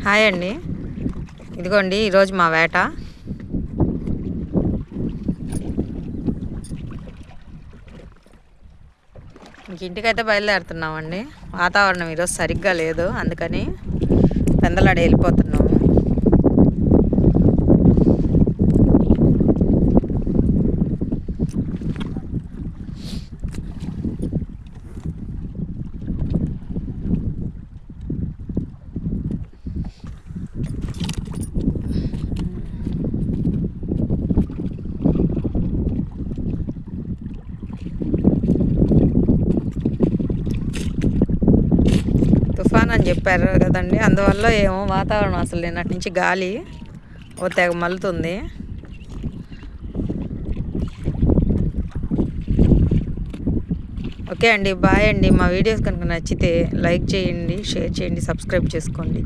Hi అండి, ఇదిగోండి ఈరోజు మా వేట. ఇంటికైతే బయలుదేరుతున్నామండి. వాతావరణం ఈరోజు సరిగ్గా లేదు, అందుకని పెందలాడ వెళ్ళిపోతున్నాము. తుఫాన్ అని చెప్పారు కదండి, అందువల్ల ఏమో వాతావరణం అసలు నిన్నటి నుంచి గాలి ఓ తెగ మల్లుతుంది. ఓకే అండి, బాయ్ అండి. మా వీడియోస్ కనుక నచ్చితే లైక్ చేయండి, షేర్ చేయండి, సబ్స్క్రైబ్ చేసుకోండి.